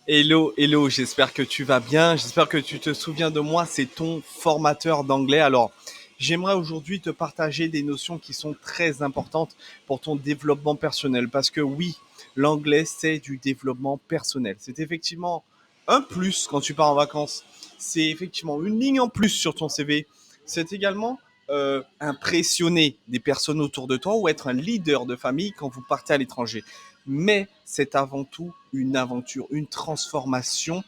Hello, hello, j'espère que tu vas bien, j'espère que tu te souviens de moi, c'est ton formateur d'anglais. Alors, j'aimerais aujourd'hui te partager des notions qui sont très importantes pour ton développement personnel parce que oui, l'anglais, c'est du développement personnel. C'est effectivement un plus quand tu pars en vacances, c'est effectivement une ligne en plus sur ton CV. C'est également impressionner des personnes autour de toi ou être un leader de famille quand vous partez à l'étranger, mais c'est avant tout une aventure, une transformation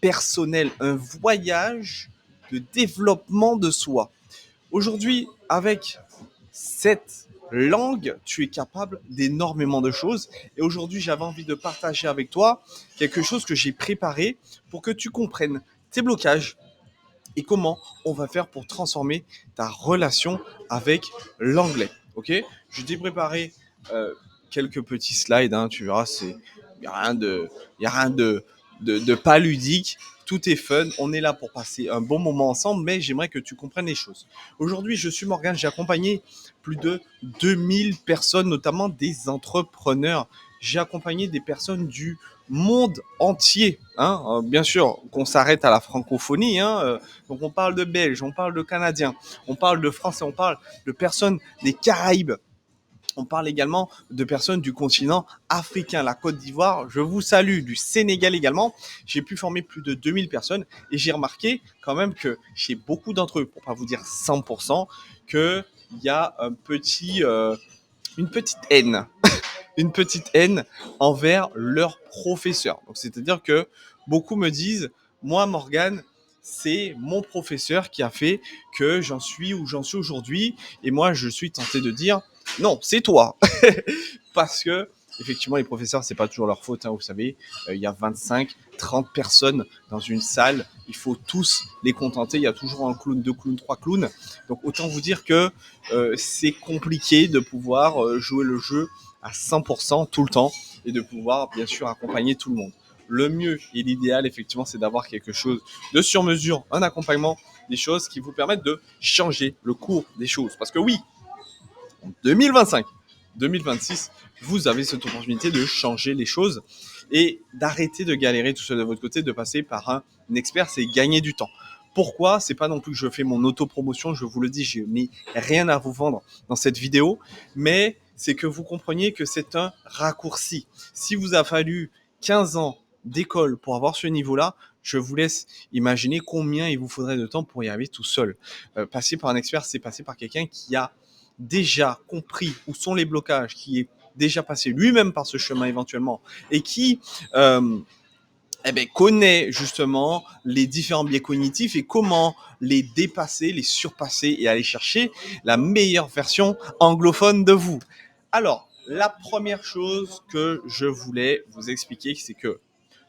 personnelle, un voyage de développement de soi. Aujourd'hui, avec cette langue, tu es capable d'énormément de choses. Et aujourd'hui, j'avais envie de partager avec toi quelque chose que j'ai préparé pour que tu comprennes tes blocages et comment on va faire pour transformer ta relation avec l'anglais. Ok. Je t'ai préparé euh, quelques petits slides, hein, tu verras, il n'y a rien de pas ludique. Tout est fun, on est là pour passer un bon moment ensemble, mais j'aimerais que tu comprennes les choses. Aujourd'hui, je suis Morgane, j'ai accompagné plus de 2000 personnes, notamment des entrepreneurs. J'ai accompagné des personnes du monde entier. Hein. Bien sûr, qu'on s'arrête à la francophonie. Hein. Donc on parle de Belges, on parle de Canadiens, on parle de Français, on parle de personnes des Caraïbes. On parle également de personnes du continent africain, la Côte d'Ivoire. Je vous salue, du Sénégal également. J'ai pu former plus de 2000 personnes et j'ai remarqué quand même que chez beaucoup d'entre eux, pour pas vous dire 100%, qu'il y a une petite haine, une petite haine envers leurs professeurs. Donc c'est-à-dire que beaucoup me disent, moi Morgane, c'est mon professeur qui a fait que j'en suis où j'en suis aujourd'hui. Et moi, je suis tenté de dire, non, c'est toi. Parce que, effectivement, les professeurs, c'est pas toujours leur faute. Hein, vous savez, il y a 25, 30 personnes dans une salle. Il faut tous les contenter. Il y a toujours un clown, deux clowns, trois clowns. Donc, autant vous dire que c'est compliqué de pouvoir jouer le jeu à 100% tout le temps et de pouvoir, bien sûr, accompagner tout le monde. Le mieux et l'idéal, effectivement, c'est d'avoir quelque chose de sur mesure, un accompagnement, des choses qui vous permettent de changer le cours des choses. Parce que oui, en 2025, 2026, vous avez cette opportunité de changer les choses et d'arrêter de galérer tout seul de votre côté, de passer par un expert, c'est gagner du temps. Pourquoi? C'est pas non plus que je fais mon autopromotion, je vous le dis, je n'ai rien à vous vendre dans cette vidéo, mais c'est que vous compreniez que c'est un raccourci. Si vous a fallu 15 ans d'école pour avoir ce niveau-là, je vous laisse imaginer combien il vous faudrait de temps pour y arriver tout seul. Passer par un expert, c'est passer par quelqu'un qui a déjà compris où sont les blocages, qui est déjà passé lui-même par ce chemin éventuellement, et qui connaît justement les différents biais cognitifs et comment les dépasser, les surpasser et aller chercher la meilleure version anglophone de vous. Alors, la première chose que je voulais vous expliquer, c'est que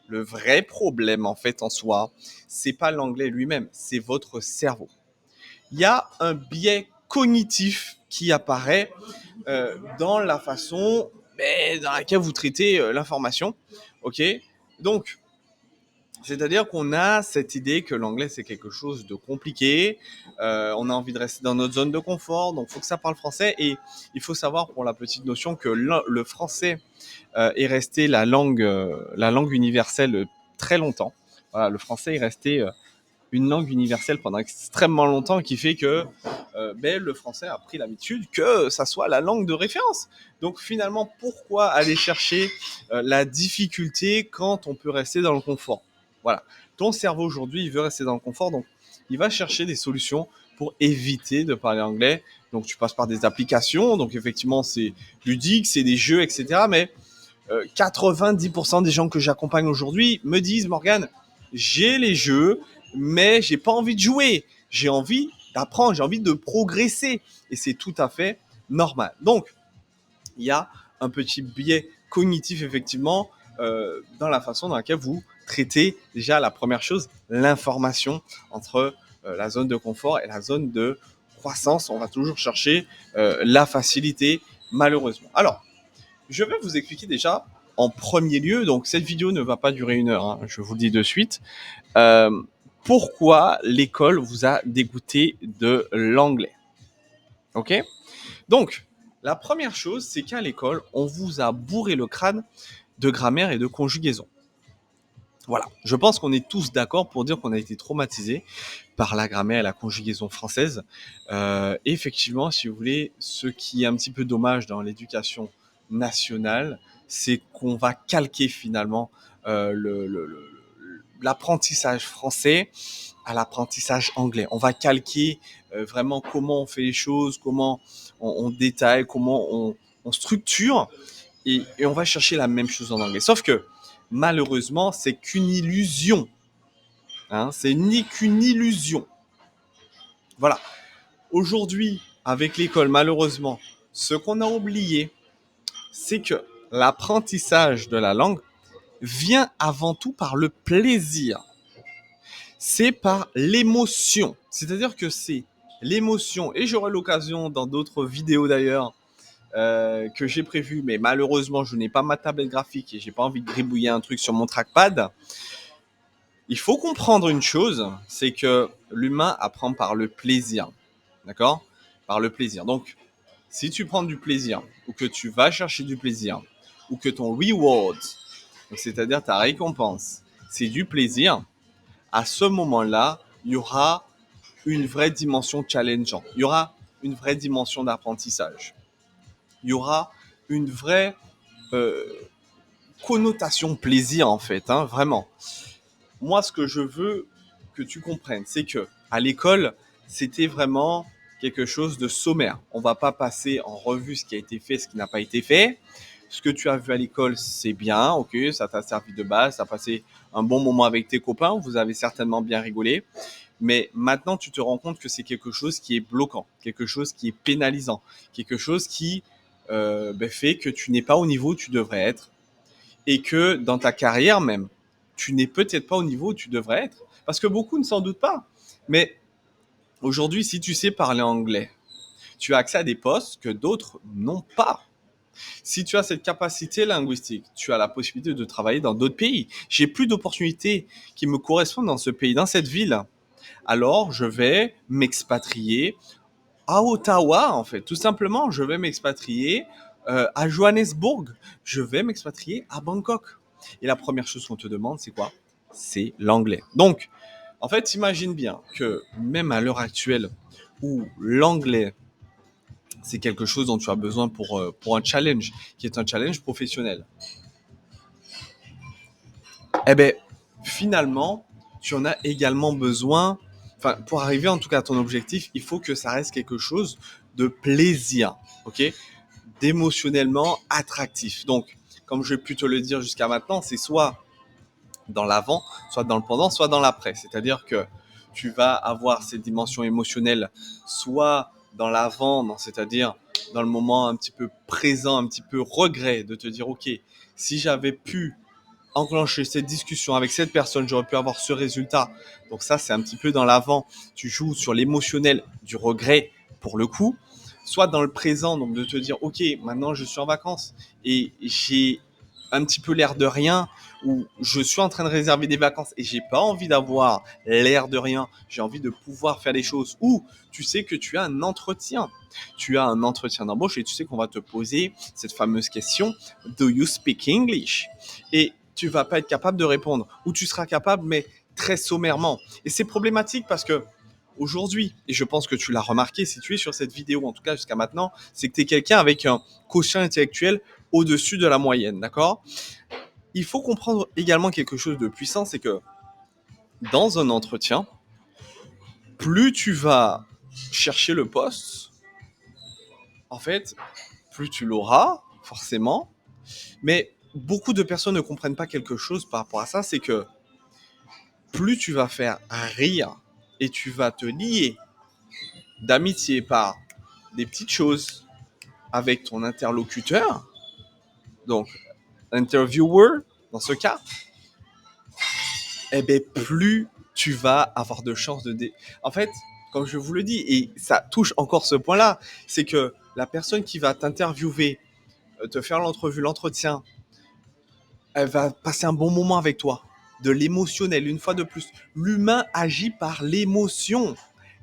le vrai problème en fait en soi, c'est pas l'anglais lui-même, c'est votre cerveau. Il y a un biais cognitif qui apparaît dans la façon dans laquelle vous traitez l'information. Ok. Donc, c'est-à-dire qu'on a cette idée que l'anglais c'est quelque chose de compliqué, on a envie de rester dans notre zone de confort, donc il faut que ça parle français. Et il faut savoir pour la petite notion que le français est resté la langue universelle très longtemps. Voilà, le français est resté une langue universelle pendant extrêmement longtemps, qui fait que le français a pris l'habitude que ça soit la langue de référence. Donc finalement, pourquoi aller chercher la difficulté quand on peut rester dans le confort? Voilà. Ton cerveau aujourd'hui, il veut rester dans le confort, donc il va chercher des solutions pour éviter de parler anglais. Donc tu passes par des applications, donc effectivement c'est ludique, c'est des jeux, etc. Mais 90% des gens que j'accompagne aujourd'hui me disent, Morgane, j'ai les jeux, mais j'ai pas envie de jouer. J'ai envie d'apprendre, j'ai envie de progresser. Et c'est tout à fait normal. Donc, il y a un petit biais cognitif, effectivement, dans la façon dans laquelle vous traitez déjà la première chose, l'information entre la zone de confort et la zone de croissance. On va toujours chercher la facilité, malheureusement. Alors, je vais vous expliquer déjà en premier lieu, donc cette vidéo ne va pas durer 1 heure, hein, je vous le dis de suite, euh, pourquoi l'école vous a dégoûté de l'anglais. Ok. Donc, la première chose, c'est qu'à l'école, on vous a bourré le crâne de grammaire et de conjugaison. Voilà, je pense qu'on est tous d'accord pour dire qu'on a été traumatisés par la grammaire et la conjugaison française. Et effectivement, si vous voulez, ce qui est un petit peu dommage dans l'éducation nationale, c'est qu'on va calquer finalement l'apprentissage français à l'apprentissage anglais. On va calquer vraiment comment on fait les choses, comment on détaille, comment on structure, et on va chercher la même chose en anglais. Sauf que malheureusement, c'est qu'une illusion. Hein, c'est ni qu'une illusion. Voilà. Aujourd'hui, avec l'école, malheureusement, ce qu'on a oublié, c'est que l'apprentissage de la langue vient avant tout par le plaisir. C'est par l'émotion. C'est-à-dire que c'est l'émotion, et j'aurai l'occasion dans d'autres vidéos d'ailleurs que j'ai prévues, mais malheureusement je n'ai pas ma tablette graphique et j'ai pas envie de gribouiller un truc sur mon trackpad. Il faut comprendre une chose, c'est que l'humain apprend par le plaisir. D'accord? Par le plaisir. Donc, si tu prends du plaisir, ou que tu vas chercher du plaisir, ou que ton reward, c'est-à-dire ta récompense, c'est du plaisir, à ce moment-là, il y aura une vraie dimension challengeant. Il y aura une vraie dimension d'apprentissage. Il y aura une vraie euh, connotation plaisir, en fait, hein, vraiment. Moi, ce que je veux que tu comprennes, c'est que à l'école, c'était vraiment quelque chose de sommaire. On va pas passer en revue ce qui a été fait, ce qui n'a pas été fait. Ce que tu as vu à l'école, c'est bien, ok, ça t'a servi de base, ça a passé un bon moment avec tes copains, vous avez certainement bien rigolé. Mais maintenant, tu te rends compte que c'est quelque chose qui est bloquant, quelque chose qui est pénalisant, quelque chose qui fait que tu n'es pas au niveau où tu devrais être, et que dans ta carrière même, tu n'es peut-être pas au niveau où tu devrais être. Parce que beaucoup ne s'en doutent pas. Mais aujourd'hui, si tu sais parler anglais, tu as accès à des postes que d'autres n'ont pas. Si tu as cette capacité linguistique, tu as la possibilité de travailler dans d'autres pays. J'ai plus d'opportunités qui me correspondent dans ce pays, dans cette ville. Alors, je vais m'expatrier à Ottawa, en fait. Tout simplement, je vais m'expatrier à Johannesburg. Je vais m'expatrier à Bangkok. Et la première chose qu'on te demande, c'est quoi? C'est l'anglais. Donc, en fait, imagine bien que même à l'heure actuelle, où l'anglais, c'est quelque chose dont tu as besoin pour un challenge, qui est un challenge professionnel, eh bien, finalement, tu en as également besoin. Enfin, pour arriver en tout cas à ton objectif, il faut que ça reste quelque chose de plaisir, ok, d'émotionnellement attractif. Donc, comme je vais pu te le dire jusqu'à maintenant, c'est soit dans l'avant, soit dans le pendant, soit dans l'après. C'est-à-dire que tu vas avoir ces dimensions émotionnelles, soit dans l'avant, c'est-à-dire dans le moment un petit peu présent, un petit peu regret de te dire, ok, si j'avais pu enclencher cette discussion avec cette personne, j'aurais pu avoir ce résultat. Donc ça, c'est un petit peu dans l'avant. Tu joues sur l'émotionnel du regret pour le coup. Soit dans le présent, donc de te dire, ok, maintenant je suis en vacances et j'ai un petit peu l'air de rien, ou je suis en train de réserver des vacances et j'ai pas envie d'avoir l'air de rien, j'ai envie de pouvoir faire des choses, ou tu sais que tu as un entretien. Tu as un entretien d'embauche et tu sais qu'on va te poser cette fameuse question, Do you speak English? Et tu vas pas être capable de répondre, ou tu seras capable, mais très sommairement. Et c'est problématique parce que aujourd'hui, et je pense que tu l'as remarqué si tu es sur cette vidéo, en tout cas jusqu'à maintenant, c'est que tu es quelqu'un avec un quotient intellectuel au-dessus de la moyenne, d'accord? Il faut comprendre également quelque chose de puissant, c'est que dans un entretien, plus tu vas chercher le poste, en fait, plus tu l'auras, forcément. Mais beaucoup de personnes ne comprennent pas quelque chose par rapport à ça, c'est que plus tu vas faire rire et tu vas te lier d'amitié par des petites choses avec ton interlocuteur, donc interviewer dans ce cas, eh bien, plus tu vas avoir de chances de... En fait, comme je vous le dis, et ça touche encore ce point-là, c'est que la personne qui va t'interviewer, te faire l'entrevue, l'entretien, elle va passer un bon moment avec toi. De l'émotionnel, une fois de plus. L'humain agit par l'émotion.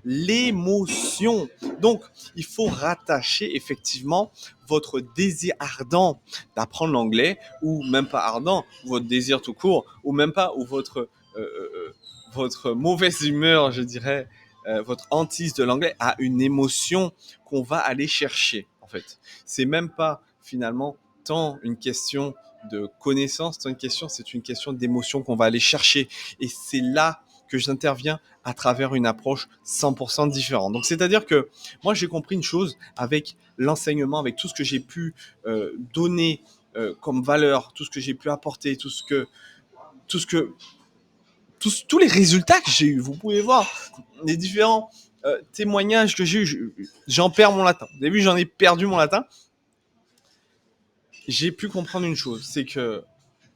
l'émotion. Donc, il faut rattacher effectivement votre désir ardent d'apprendre l'anglais, ou même pas ardent, votre désir tout court, ou même pas, ou votre mauvaise humeur, je dirais, votre hantise de l'anglais à une émotion qu'on va aller chercher, en fait. C'est même pas, finalement, tant une question de connaissance, c'est une question d'émotion qu'on va aller chercher. Et c'est là que j'interviens à travers une approche 100% différente. Donc, c'est-à-dire que moi, j'ai compris une chose avec l'enseignement, avec tout ce que j'ai pu donner comme valeur, tout ce que j'ai pu apporter, tout ce que tous les résultats que j'ai eu. Vous pouvez voir les différents témoignages que j'ai eu. J'en perds mon latin. Au début, j'en ai perdu mon latin. J'ai pu comprendre une chose, c'est que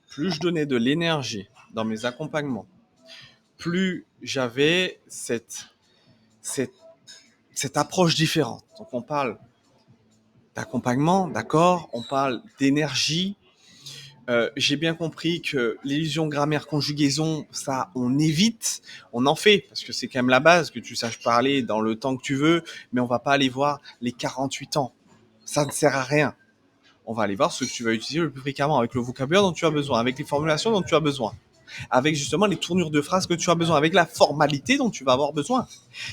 plus je donnais de l'énergie dans mes accompagnements, plus j'avais cette approche différente. Donc on parle d'accompagnement, d'accord, on parle d'énergie. J'ai bien compris que l'illusion grammaire conjugaison, ça, on évite, on en fait, parce que c'est quand même la base, que tu saches parler dans le temps que tu veux, mais on va pas aller voir les 48 ans. Ça ne sert à rien. On va aller voir ce que tu vas utiliser le plus fréquemment, avec le vocabulaire dont tu as besoin, avec les formulations dont tu as besoin, avec justement les tournures de phrases que tu as besoin, avec la formalité dont tu vas avoir besoin.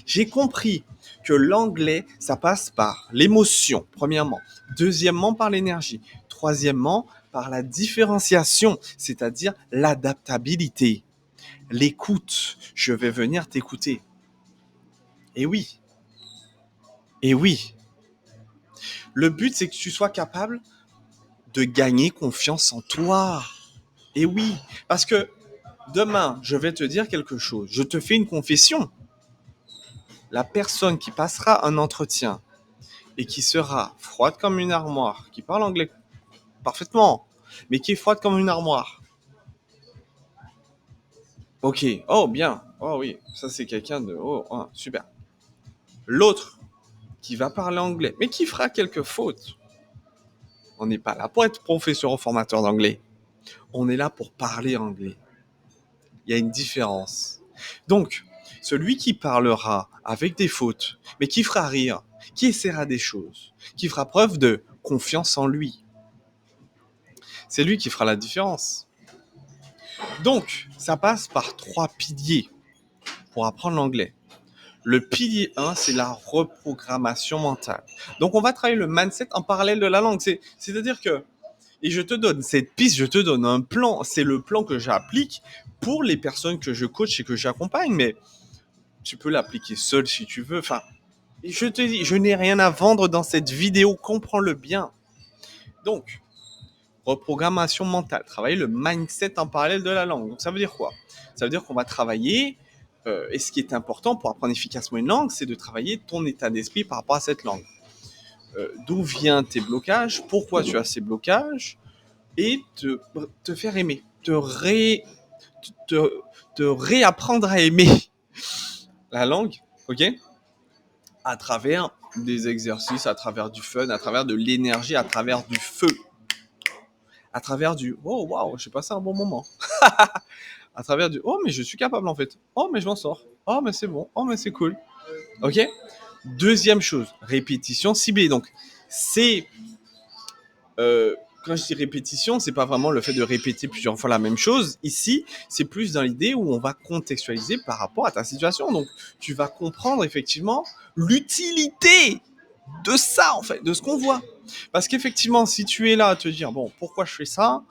J'ai compris que l'anglais, ça passe par l'émotion, premièrement. Deuxièmement, par l'énergie. Troisièmement, par la différenciation, c'est-à-dire l'adaptabilité. L'écoute. Je vais venir t'écouter. Et oui. Et oui. Le but, c'est que tu sois capable de gagner confiance en toi. Et oui. Parce que demain, je vais te dire quelque chose. Je te fais une confession. La personne qui passera un entretien et qui sera froide comme une armoire, qui parle anglais parfaitement, mais qui est froide comme une armoire. Ok, oh bien, oh oui, ça c'est quelqu'un de... Oh, super. L'autre qui va parler anglais, mais qui fera quelques fautes. On n'est pas là pour être professeur ou formateur d'anglais. On est là pour parler anglais. Il y a une différence. Donc, celui qui parlera avec des fautes, mais qui fera rire, qui essaiera des choses, qui fera preuve de confiance en lui, c'est lui qui fera la différence. Donc, ça passe par 3 piliers pour apprendre l'anglais. Le pilier 1, c'est la reprogrammation mentale. Donc, on va travailler le mindset en parallèle de la langue. C'est-à-dire que, et je te donne cette piste, je te donne un plan. C'est le plan que j'applique pour les personnes que je coach et que j'accompagne. Mais tu peux l'appliquer seul si tu veux. Enfin, je te dis, je n'ai rien à vendre dans cette vidéo. Comprends-le bien. Donc, reprogrammation mentale, travailler le mindset en parallèle de la langue. Donc ça veut dire quoi? Ça veut dire qu'on va travailler, et ce qui est important pour apprendre efficacement une langue, c'est de travailler ton état d'esprit par rapport à cette langue. D'où viennent tes blocages, pourquoi tu as ces blocages, et te faire aimer, te réapprendre à aimer la langue, ok? À travers des exercices, à travers du fun, à travers de l'énergie, à travers du feu. À travers du oh waouh, j'ai passé un bon moment. À travers du oh mais je suis capable en fait. Oh mais je m'en sors. Oh mais c'est bon. Oh mais c'est cool. Ok. Deuxième chose, répétition ciblée. Donc c'est quand je dis répétition, c'est pas vraiment le fait de répéter plusieurs fois la même chose. Ici, c'est plus dans l'idée où on va contextualiser par rapport à ta situation. Donc tu vas comprendre effectivement l'utilité de ça en fait, de ce qu'on voit. Parce qu'effectivement, si tu es là à te dire bon pourquoi je fais ça,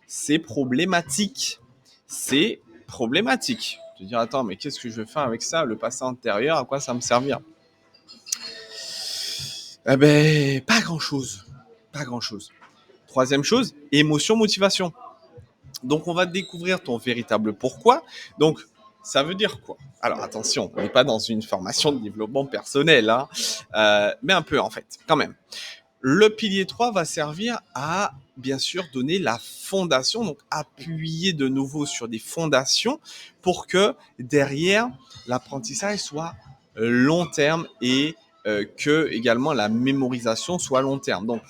c'est problématique. C'est problématique. Tu te dire, attends, mais qu'est-ce que je vais faire avec ça? Le passé antérieur, à quoi ça me servir? Eh ben, pas grand-chose. Pas grand-chose. Troisième chose, émotion, motivation. Donc, on va découvrir ton véritable pourquoi. Donc, ça veut dire quoi? Alors, attention, on n'est pas dans une formation de développement personnel, hein, mais un peu en fait, quand même. Le pilier 3 va servir à, bien sûr, donner la fondation, donc appuyer de nouveau sur des fondations pour que derrière, l'apprentissage soit long terme et que également la mémorisation soit long terme. Donc,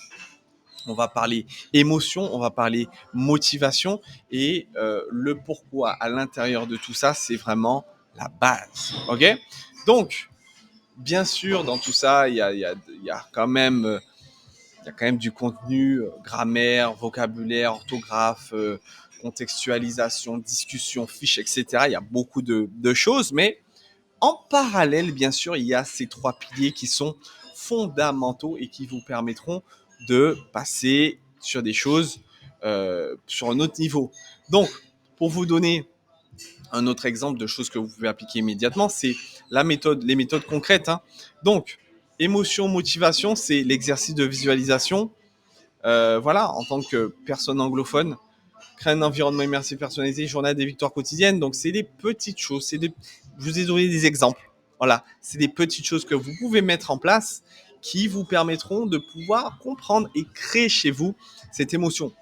on va parler émotion, on va parler motivation et le pourquoi à l'intérieur de tout ça, c'est vraiment la base. Ok? Donc, Bien sûr, dans tout ça, il y a quand même, il y a quand même du contenu, grammaire, vocabulaire, orthographe, contextualisation, discussion, fiches, etc. Il y a beaucoup de choses, mais en parallèle, bien sûr, il y a ces trois piliers qui sont fondamentaux et qui vous permettront de passer sur des choses sur un autre niveau. Donc, pour vous donner un autre exemple de choses que vous pouvez appliquer immédiatement, c'est les méthodes concrètes, hein. Donc, émotion, motivation, c'est l'exercice de visualisation. Voilà, en tant que personne anglophone, créer un environnement immersif personnalisé, journal des victoires quotidiennes. Donc, c'est des petites choses. Je vous ai donné des exemples. Voilà, c'est des petites choses que vous pouvez mettre en place qui vous permettront de pouvoir comprendre et créer chez vous cette émotion.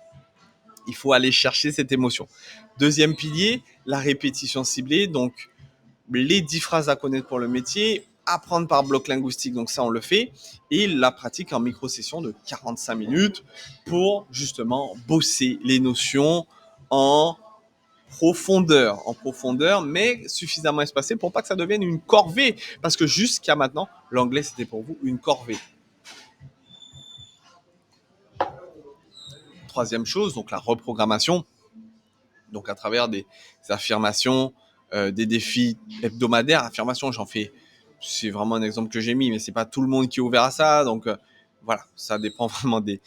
Il faut aller chercher cette émotion. Deuxième pilier, la répétition ciblée. Donc, les 10 phrases à connaître pour le métier, apprendre par bloc linguistique, donc ça on le fait, et la pratique en micro-session de 45 minutes pour justement bosser les notions en profondeur, mais suffisamment espacée pour pas que ça devienne une corvée, parce que jusqu'à maintenant, l'anglais c'était pour vous une corvée. Troisième chose, donc la reprogrammation, donc à travers des affirmations, des défis hebdomadaires. Affirmations, j'en fais, c'est vraiment un exemple que j'ai mis, mais c'est pas tout le monde qui est ouvert à ça, donc voilà, ça dépend vraiment des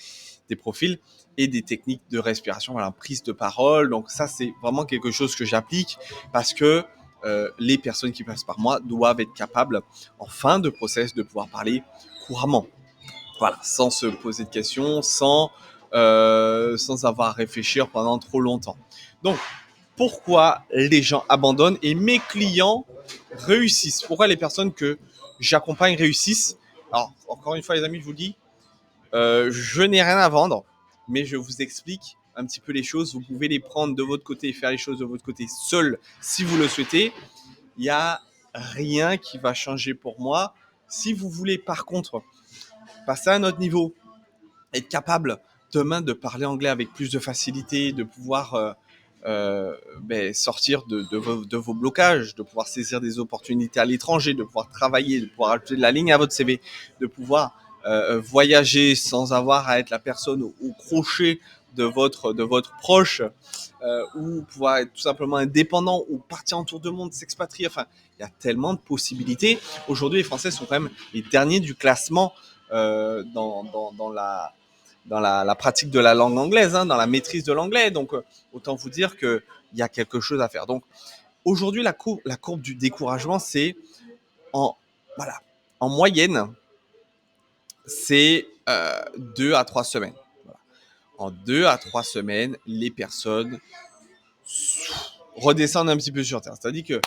profils et des techniques de respiration, voilà, prise de parole. Donc ça, c'est vraiment quelque chose que j'applique parce que les personnes qui passent par moi doivent être capables, en fin de process, de pouvoir parler couramment. Voilà, sans se poser de questions, sans avoir à réfléchir pendant trop longtemps. Donc, pourquoi les gens abandonnent et mes clients réussissent? Pourquoi les personnes que j'accompagne réussissent? Alors, encore une fois, les amis, je vous le dis, je n'ai rien à vendre, mais je vous explique un petit peu les choses. Vous pouvez les prendre de votre côté et faire les choses de votre côté seul si vous le souhaitez. Il n'y a rien qui va changer pour moi. Si vous voulez, par contre, passer à un autre niveau, être capable demain de parler anglais avec plus de facilité, de pouvoir sortir de vos blocages, de pouvoir saisir des opportunités à l'étranger, de pouvoir travailler, de pouvoir ajouter de la ligne à votre CV, de pouvoir voyager sans avoir à être la personne au crochet de votre proche, ou pouvoir être tout simplement indépendant ou partir en tour de monde, s'expatrier. Enfin, il y a tellement de possibilités. Aujourd'hui, les Français sont quand même les derniers du classement dans la pratique de la langue anglaise, hein, dans la maîtrise de l'anglais. Donc, autant vous dire qu'il y a quelque chose à faire. Donc, aujourd'hui, la courbe du découragement, c'est en, voilà, en moyenne, c'est 2 à 3 semaines. Voilà. En 2 à 3 semaines, les personnes redescendent un petit peu sur terre. C'est-à-dire que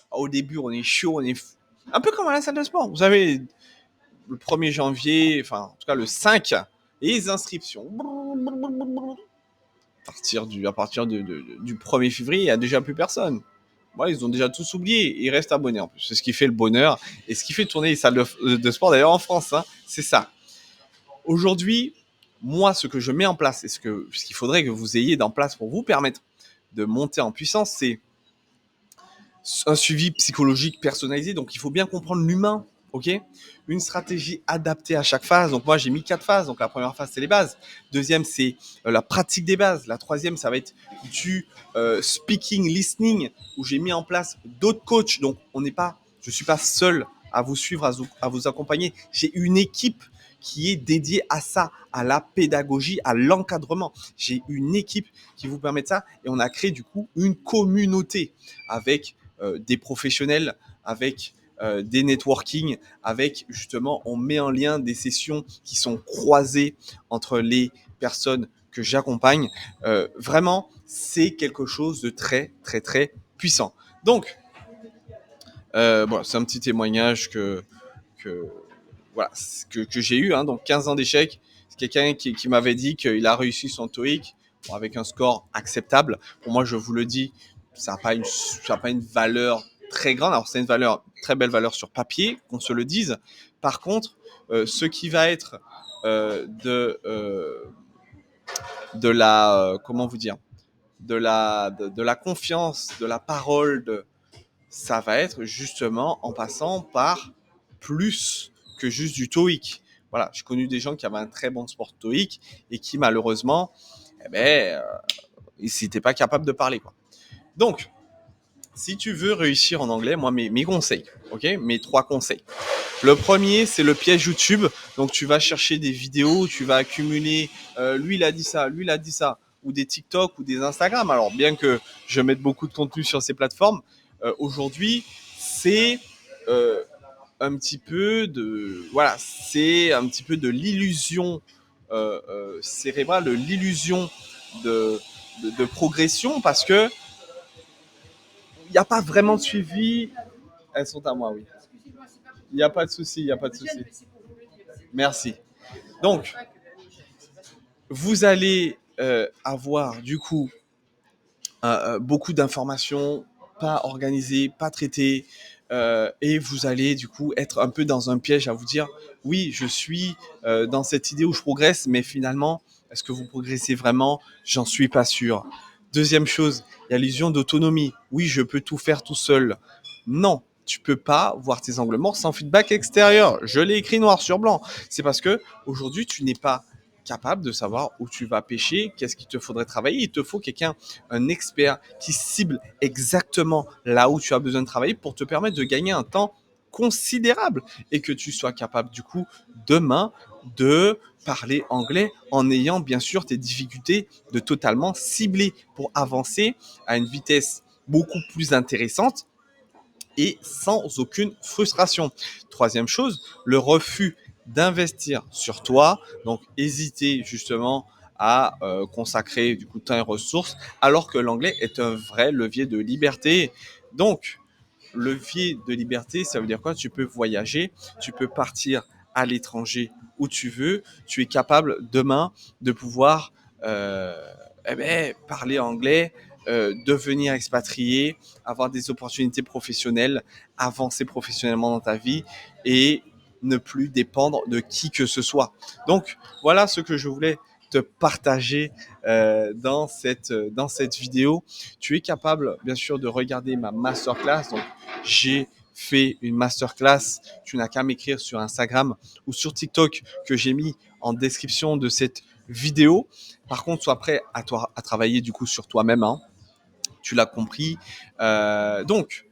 au début, on est chaud, on est un peu comme à la salle de sport. Vous savez, le 1er janvier, enfin, en tout cas le 5, les inscriptions. À partir du 1er février, il n'y a déjà plus personne. Ouais, ils ont déjà tous oublié. Ils restent abonnés en plus. C'est ce qui fait le bonheur et ce qui fait tourner les salles de sport d'ailleurs en France. Hein, c'est ça. Aujourd'hui, moi, ce que je mets en place et ce qu'il faudrait que vous ayez en place pour vous permettre de monter en puissance, c'est un suivi psychologique personnalisé. Donc, il faut bien comprendre l'humain. Ok, une stratégie adaptée à chaque phase. Donc moi j'ai mis 4 phases. Donc la première phase c'est les bases. Deuxième c'est la pratique des bases. La troisième ça va être du speaking, listening où j'ai mis en place d'autres coachs. Donc je suis pas seul à vous suivre, à vous accompagner. J'ai une équipe qui est dédiée à ça, à la pédagogie, à l'encadrement. J'ai une équipe qui vous permet de ça et on a créé du coup une communauté avec des professionnels, avec des networking, avec justement, on met en lien des sessions qui sont croisées entre les personnes que j'accompagne. Vraiment, c'est quelque chose de très, très, très puissant. Donc, bon, c'est un petit témoignage que, voilà, que j'ai eu, hein, donc 15 ans d'échec. C'est quelqu'un qui m'avait dit qu'il a réussi son TOEIC bon, avec un score acceptable. Pour moi, je vous le dis, ça n'a pas une valeur très grande. Alors, c'est une valeur, très belle valeur sur papier, qu'on se le dise. Par contre, ce qui va être de la, comment vous dire, de la confiance, de la parole, ça va être justement en passant par plus que juste du TOEIC. Voilà, j'ai connu des gens qui avaient un très bon sport TOEIC et qui malheureusement, ils n'étaient pas capables de parler, quoi. Donc, si tu veux réussir en anglais, moi, mes conseils, ok, mes 3 conseils. Le premier, c'est le piège YouTube. Donc, tu vas chercher des vidéos, tu vas accumuler, lui, il a dit ça, lui, il a dit ça, ou des TikTok ou des Instagram. Alors, bien que je mette beaucoup de contenu sur ces plateformes, aujourd'hui, c'est euh, un petit peu de, voilà, c'est un petit peu de l'illusion cérébrale, de l'illusion de, de progression, parce que il n'y a pas vraiment de suivi. Elles sont à moi, oui. Il n'y a pas de souci, il n'y a pas de souci. Merci. Donc, vous allez avoir du coup beaucoup d'informations pas organisées, pas traitées, et vous allez du coup être un peu dans un piège à vous dire, oui, je suis dans cette idée où je progresse, mais finalement, est-ce que vous progressez vraiment? J'en suis pas sûr. Deuxième chose, il y a l'illusion d'autonomie. Oui, je peux tout faire tout seul. Non, tu peux pas voir tes angles morts sans feedback extérieur. Je l'ai écrit noir sur blanc. C'est parce que aujourd'hui, tu n'es pas capable de savoir où tu vas pêcher, qu'est-ce qu'il te faudrait travailler. Il te faut quelqu'un, un expert qui cible exactement là où tu as besoin de travailler pour te permettre de gagner un temps considérable et que tu sois capable du coup demain de parler anglais en ayant bien sûr tes difficultés de totalement cibler pour avancer à une vitesse beaucoup plus intéressante et sans aucune frustration. Troisième chose, le refus d'investir sur toi, donc hésiter justement à consacrer du coup temps et ressources, alors que l'anglais est un vrai levier de liberté. Donc, levier de liberté, ça veut dire quoi? Tu peux voyager, tu peux partir à l'étranger où tu veux, tu es capable demain de pouvoir parler anglais, devenir expatrié, avoir des opportunités professionnelles, avancer professionnellement dans ta vie et ne plus dépendre de qui que ce soit. Donc voilà ce que je voulais te partager dans cette vidéo. Tu es capable bien sûr de regarder ma masterclass. Donc j'ai fait une masterclass, tu n'as qu'à m'écrire sur Instagram ou sur TikTok que j'ai mis en description de cette vidéo. Par contre, sois prêt à travailler du coup sur toi-même, hein. Tu l'as compris. Donc,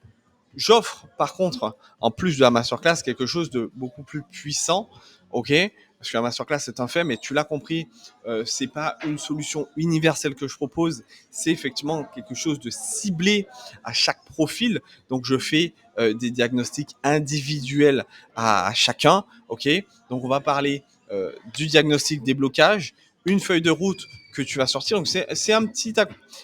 j'offre par contre, en plus de la masterclass, quelque chose de beaucoup plus puissant, ok? Parce que la masterclass c'est un fait, mais tu l'as compris, c'est pas une solution universelle que je propose, c'est effectivement quelque chose de ciblé à chaque profil. Donc je fais des diagnostics individuels à chacun, ok? Donc on va parler du diagnostic des blocages, une feuille de route que tu vas sortir. Donc c'est un petit,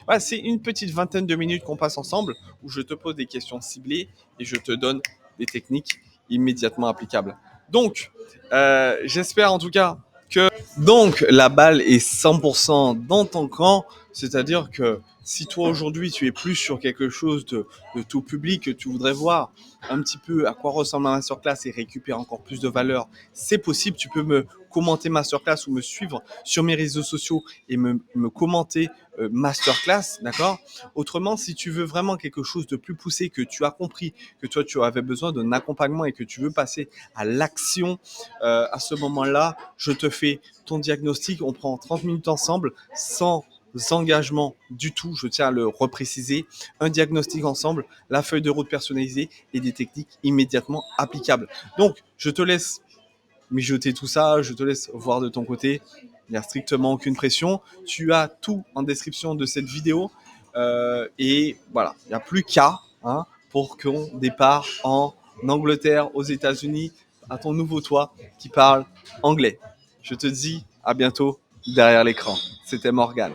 voilà, c'est une petite vingtaine de minutes qu'on passe ensemble où je te pose des questions ciblées et je te donne des techniques immédiatement applicables. Donc, j'espère en tout cas que la balle est 100% dans ton camp, c'est-à-dire que si toi aujourd'hui tu es plus sur quelque chose de tout public, que tu voudrais voir un petit peu à quoi ressemble ma masterclass et récupérer encore plus de valeur, c'est possible. Tu peux me commenter masterclass ou me suivre sur mes réseaux sociaux et me commenter masterclass, d'accord? Autrement, si tu veux vraiment quelque chose de plus poussé, que tu as compris que toi tu avais besoin d'un accompagnement et que tu veux passer à l'action, à ce moment-là, je te fais ton diagnostic. On prend 30 minutes ensemble sans engagement du tout, je tiens à le repréciser, un diagnostic ensemble, la feuille de route personnalisée et des techniques immédiatement applicables. Donc, je te laisse mijoter tout ça, je te laisse voir de ton côté, il n'y a strictement aucune pression, tu as tout en description de cette vidéo, et voilà, il n'y a plus qu'à pour qu'on départ en Angleterre, aux États-Unis, à ton nouveau toi qui parle anglais. Je te dis à bientôt derrière l'écran. C'était Morgane.